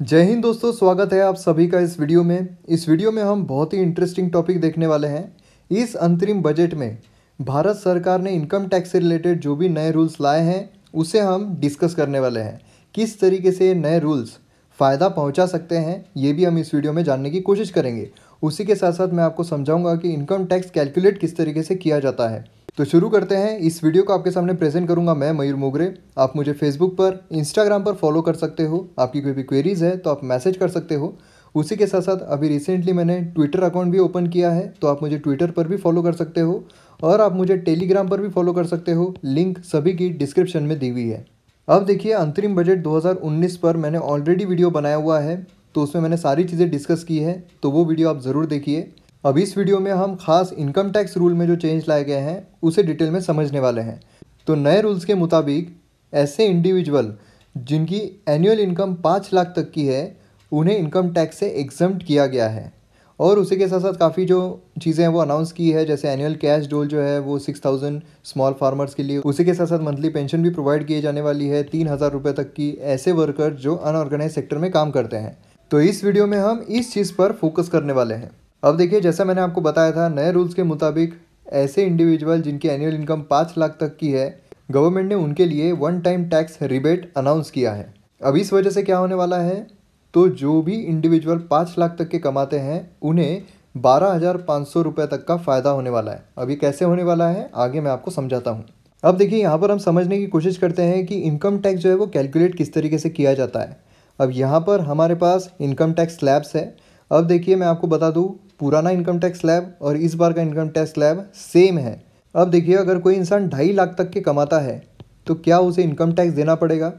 जय हिंद दोस्तों, स्वागत है आप सभी का इस वीडियो में। इस वीडियो में हम बहुत ही इंटरेस्टिंग टॉपिक देखने वाले हैं। इस अंतरिम बजट में भारत सरकार ने इनकम टैक्स से रिलेटेड जो भी नए रूल्स लाए हैं उसे हम डिस्कस करने वाले हैं। किस तरीके से ये नए रूल्स फ़ायदा पहुंचा सकते हैं ये भी हम इस वीडियो में जानने की कोशिश करेंगे। उसी के साथ साथ मैं आपको समझाऊंगा कि इनकम टैक्स कैलकुलेट किस तरीके से किया जाता है। तो शुरू करते हैं। इस वीडियो को आपके सामने प्रेजेंट करूंगा मैं मयूर मोगरे। आप मुझे फेसबुक पर, इंस्टाग्राम पर फॉलो कर सकते हो। आपकी कोई भी क्वेरीज़ है तो आप मैसेज कर सकते हो। उसी के साथ साथ अभी रिसेंटली मैंने ट्विटर अकाउंट भी ओपन किया है, तो आप मुझे ट्विटर पर भी फॉलो कर सकते हो और आप मुझे टेलीग्राम पर भी फॉलो कर सकते हो। लिंक सभी की डिस्क्रिप्शन में दी हुई है। अब देखिए, अंतरिम बजट 2019 पर मैंने ऑलरेडी वीडियो बनाया हुआ है, तो उसमें मैंने सारी चीज़ें डिस्कस की है, तो वो वीडियो आप ज़रूर देखिए। अब इस वीडियो में हम खास इनकम टैक्स रूल में जो चेंज लाए गए हैं उसे डिटेल में समझने वाले हैं। तो नए रूल्स के मुताबिक ऐसे इंडिविजुअल जिनकी एनुअल इनकम 5 लाख तक की है उन्हें इनकम टैक्स से एग्जम्प्ट किया गया है। और उसी के साथ साथ काफ़ी जो चीज़ें हैं वो अनाउंस की है, जैसे एनुअल कैश डोल जो है वो 6000 स्मॉल फार्मर्स के लिए। उसी के साथ साथ मंथली पेंशन भी प्रोवाइड किए जाने वाली है 3000 रुपये तक की, ऐसे वर्कर जो अनऑर्गेनाइज सेक्टर में काम करते हैं। तो इस वीडियो में हम इस चीज़ पर फोकस करने वाले हैं। अब देखिए, जैसा मैंने आपको बताया था, नए रूल्स के मुताबिक ऐसे इंडिविजुअल जिनकी एनुअल इनकम 5 लाख तक की है, गवर्नमेंट ने उनके लिए one time tax rebate announce किया है। अब इस वजह से क्या होने वाला है, तो जो भी इंडिविजुअल 5 लाख तक के कमाते हैं उन्हें 12,500 रुपये तक का फ़ायदा होने वाला है। अब ये कैसे होने वाला है आगे मैं आपको समझाता हूँ। अब देखिए, यहाँ पर हम समझने की कोशिश करते हैं कि इनकम टैक्स जो है वो कैलकुलेट किस तरीके से किया जाता है। अब यहाँ पर हमारे पास इनकम टैक्स स्लैब्स है। अब देखिए, मैं आपको बता दूँ, पुराना इनकम टैक्स स्लैब और इस बार का इनकम टैक्स स्लैब सेम है। अब देखिए, अगर कोई इंसान 2.5 लाख तक के कमाता है तो क्या उसे इनकम टैक्स देना पड़ेगा?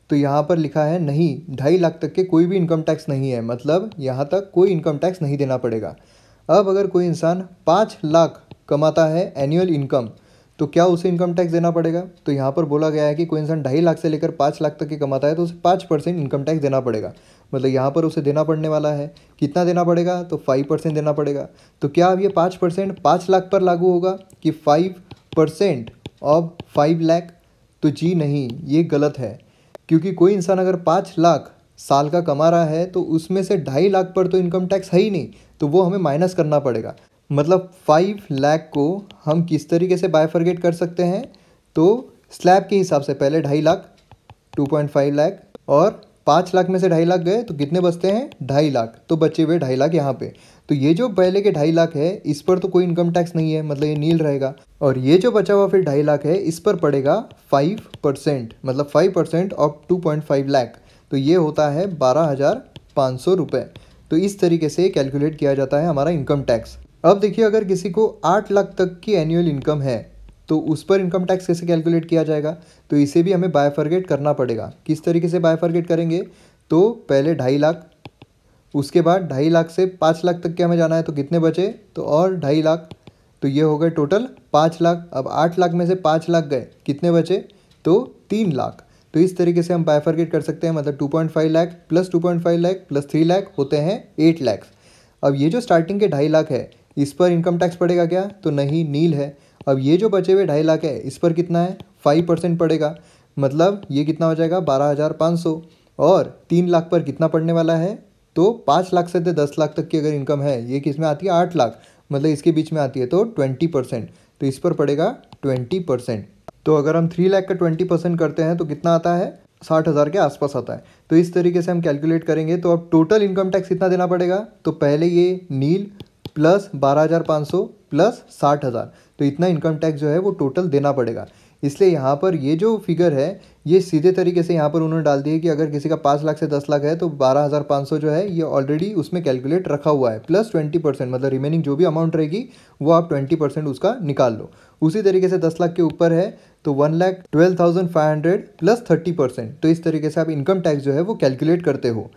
तो यहाँ पर लिखा है नहीं, 2.5 लाख तक के कोई भी इनकम टैक्स नहीं है, मतलब यहाँ तक कोई इनकम टैक्स नहीं देना पड़ेगा। अब अगर कोई इंसान 5 लाख कमाता है एनुअल इनकम, तो क्या उसे इनकम टैक्स देना पड़ेगा? तो यहाँ पर बोला गया है कि कोई इंसान 2.5 लाख से लेकर 5 लाख तक के कमाता है तो उसे 5% इनकम टैक्स देना पड़ेगा। मतलब यहाँ पर उसे देना पड़ने वाला है। कितना देना पड़ेगा? तो 5% देना पड़ेगा। तो क्या अब ये 5% 5 लाख पर लागू होगा कि 5% ऑफ 5 लाख? तो जी नहीं, ये गलत है। क्योंकि कोई इंसान अगर 5 लाख साल का कमा रहा है तो उसमें से 2.5 लाख पर तो इनकम टैक्स है ही नहीं, तो वो हमें माइनस करना पड़ेगा। मतलब 5 लाख को हम किस तरीके से बायफरगेट कर सकते हैं, तो स्लैब के हिसाब से पहले 2.5 लाख, 2.5 लाख, और 5 लाख में से 2.5 लाख गए तो कितने बचते हैं? 2.5 लाख। तो बचे हुए 2.5 लाख यहाँ पे। तो ये जो पहले के 2.5 लाख है इस पर तो कोई इनकम टैक्स नहीं है, मतलब ये नील रहेगा। और ये जो बचा हुआ फिर 2.5 लाख है इस पर पड़ेगा 5%, मतलब 5% ऑफ 2.5 लाख। तो ये होता है 12,500 रुपये। तो इस तरीके से कैलकुलेट किया जाता है हमारा इनकम टैक्स। अब देखिए, अगर किसी को 8 लाख तक की एनुअल इनकम है तो उस पर इनकम टैक्स कैसे कैलकुलेट किया जाएगा? तो इसे भी हमें बायफरगेट करना पड़ेगा। किस तरीके से बायफरगेट करेंगे? तो पहले 2.5 लाख, उसके बाद 2.5 लाख से 5 लाख तक के हमें जाना है तो कितने बचे? तो और 2.5 लाख, तो ये हो गए टोटल 5 लाख। अब 8 लाख में से 5 लाख गए, कितने बचे? तो 3 लाख। तो इस तरीके से हम बायफरगेट कर सकते हैं, मतलब 2.5 लाख प्लस 2.5 लाख प्लस 3 लाख होते हैं 8 लाख। अब ये जो स्टार्टिंग के 2.5 लाख है इस पर इनकम टैक्स पड़ेगा क्या? तो नहीं, नील है। अब ये जो बचे हुए 2.5 लाख है इस पर कितना है? 5% पड़ेगा, मतलब ये कितना हो जाएगा? 12,500। और 3 लाख पर कितना पड़ने वाला है? तो 5 लाख से 10 लाख तक की अगर इनकम है, ये किस में आती है? 8 लाख, मतलब इसके बीच में आती है, तो 20%। तो इस पर पड़ेगा 20%। तो अगर हम 3 लाख का 20% करते हैं तो कितना आता है? 60,000 के आसपास आता है। तो इस तरीके से हम कैलकुलेट करेंगे। तो अब टोटल इनकम टैक्स कितना देना पड़ेगा? तो पहले ये नील प्लस 12,500 प्लस 60,000, तो इतना इनकम टैक्स जो है वो टोटल देना पड़ेगा। इसलिए यहाँ पर ये जो फिगर है ये सीधे तरीके से यहाँ पर उन्होंने डाल दी है कि अगर किसी का 5 लाख से 10 लाख है तो 12,500 जो है ये ऑलरेडी उसमें कैलकुलेट रखा हुआ है, प्लस 20%, मतलब रिमेनिंग जो भी अमाउंट रहेगी वो आप 20% उसका निकाल लो। उसी तरीके से 10 लाख के ऊपर है तो 1,12,500 प्लस 30%। तो इस तरीके से आप इनकम टैक्स जो है वो कैलकुलेट करते हो।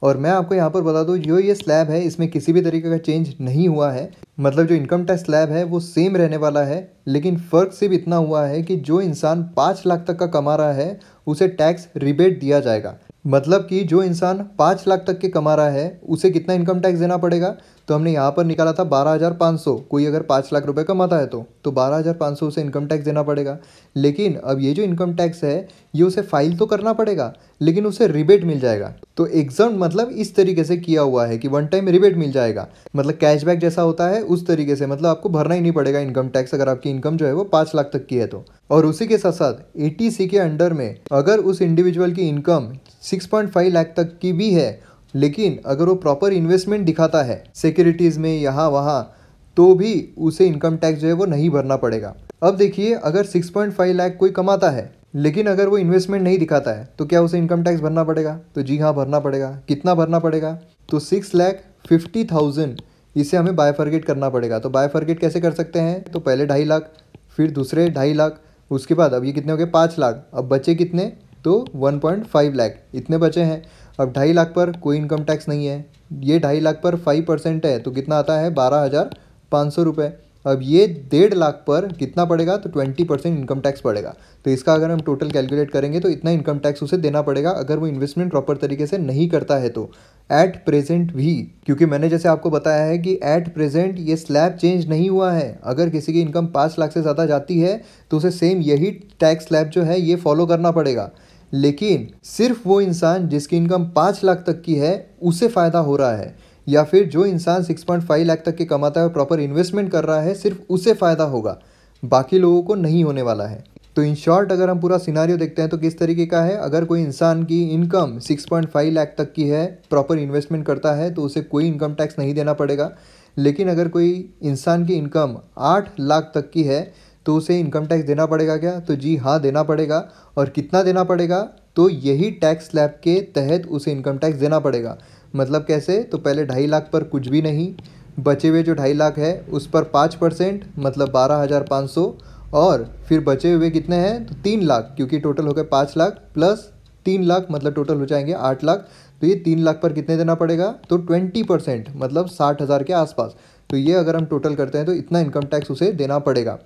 और मैं आपको यहाँ पर बता दूँ, जो ये स्लैब है इसमें किसी भी तरीके का चेंज नहीं हुआ है, मतलब जो इनकम टैक्स स्लैब है वो सेम रहने वाला है। लेकिन फ़र्क सिर्फ इतना हुआ है कि जो इंसान 5 लाख तक का कमा रहा है उसे टैक्स रिबेट दिया जाएगा। मतलब कि जो इंसान 5 लाख तक के कमा रहा है उसे कितना इनकम टैक्स देना पड़ेगा, तो हमने यहाँ पर निकाला था 12,500। कोई अगर 5 लाख रुपए कमाता है तो 12,500 उसे इनकम टैक्स देना पड़ेगा। लेकिन अब ये जो इनकम टैक्स है ये उसे फाइल तो करना पड़ेगा, लेकिन उसे रिबेट मिल जाएगा। तो एग्जाम मतलब इस तरीके से किया हुआ है कि वन टाइम रिबेट मिल जाएगा, मतलब कैशबैक जैसा होता है उस तरीके से, मतलब आपको भरना ही नहीं पड़ेगा इनकम टैक्स अगर आपकी इनकम जो है वो 5 लाख तक की है तो। और उसी के साथ साथ 80C के अंडर में अगर उस इंडिविजुअल की इनकम 6.5 लाख तक की भी है, लेकिन अगर वो प्रॉपर इन्वेस्टमेंट दिखाता है सिक्योरिटीज़ में यहाँ वहाँ, तो भी उसे इनकम टैक्स जो है वो नहीं भरना पड़ेगा। अब देखिए, अगर 6.5 लाख कोई कमाता है लेकिन अगर वो इन्वेस्टमेंट नहीं दिखाता है तो क्या उसे इनकम टैक्स भरना पड़ेगा? तो जी हाँ, भरना पड़ेगा। कितना भरना पड़ेगा? तो 6,50,000 इसे हमें बायफरगेट करना पड़ेगा। तो बायफरगेट कैसे कर सकते हैं? तो पहले 2.5 लाख, फिर दूसरे 2.5 लाख, उसके बाद अब ये कितने हो गए? 5 लाख। अब बचे कितने? तो 1.5 लाख इतने बचे हैं। अब 2.5 लाख पर कोई इनकम टैक्स नहीं है, ये 2.5 लाख पर 5% है तो कितना आता है? 12,500 रुपये। अब ये 1.5 लाख पर कितना पड़ेगा? तो 20% इनकम टैक्स पड़ेगा। तो इसका अगर हम टोटल कैलकुलेट करेंगे तो इतना इनकम टैक्स उसे देना पड़ेगा अगर वो इन्वेस्टमेंट प्रॉपर तरीके से नहीं करता है तो। एट प्रेजेंट भी, क्योंकि मैंने जैसे आपको बताया है कि एट प्रेजेंट ये स्लैब चेंज नहीं हुआ है। अगर किसी की इनकम 5 लाख से ज़्यादा जाती है तो उसे सेम यही टैक्स स्लैब जो है ये फॉलो करना पड़ेगा। लेकिन सिर्फ वो इंसान जिसकी इनकम 5 लाख तक की है उसे फ़ायदा हो रहा है, या फिर जो इंसान 6.5 लाख तक के कमाता है और प्रॉपर इन्वेस्टमेंट कर रहा है, सिर्फ उसे फ़ायदा होगा, बाकी लोगों को नहीं होने वाला है। तो इन शॉर्ट अगर हम पूरा सिनारियो देखते हैं तो किस तरीके का है, अगर कोई इंसान की इनकम 6.5 लाख तक की है, प्रॉपर इन्वेस्टमेंट करता है तो उसे कोई इनकम टैक्स नहीं देना पड़ेगा। लेकिन अगर कोई इंसान की इनकम 8 लाख तक की है तो उसे इनकम टैक्स देना पड़ेगा क्या? तो जी हाँ, देना पड़ेगा। और कितना देना पड़ेगा? तो यही टैक्स स्लैब के तहत उसे इनकम टैक्स देना पड़ेगा। मतलब कैसे? तो पहले 2.5 लाख पर कुछ भी नहीं, बचे हुए जो 2.5 लाख है उस पर 5% मतलब 12,500, और फिर बचे हुए कितने हैं? तो 3 लाख, क्योंकि टोटल हो गए 5 लाख प्लस 3 लाख मतलब टोटल हो जाएंगे 8 लाख। तो ये 3 लाख पर कितने देना पड़ेगा? तो 20% मतलब 60,000 के आसपास। तो ये अगर हम टोटल करते हैं तो इतना इनकम टैक्स उसे देना पड़ेगा।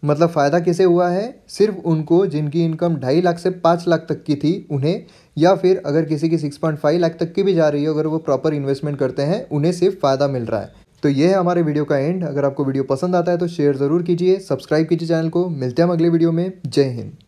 मतलब फ़ायदा किसे हुआ है? सिर्फ उनको जिनकी इनकम 2.5 लाख से 5 लाख तक की थी उन्हें, या फिर अगर किसी की 6.5 लाख तक की भी जा रही है, अगर वो प्रॉपर इन्वेस्टमेंट करते हैं उन्हें सिर्फ फ़ायदा मिल रहा है। तो ये है हमारे वीडियो का एंड। अगर आपको वीडियो पसंद आता है तो शेयर ज़रूर कीजिए, सब्सक्राइब कीजिए चैनल को। मिलते हैं हम अगले वीडियो में। जय हिंद।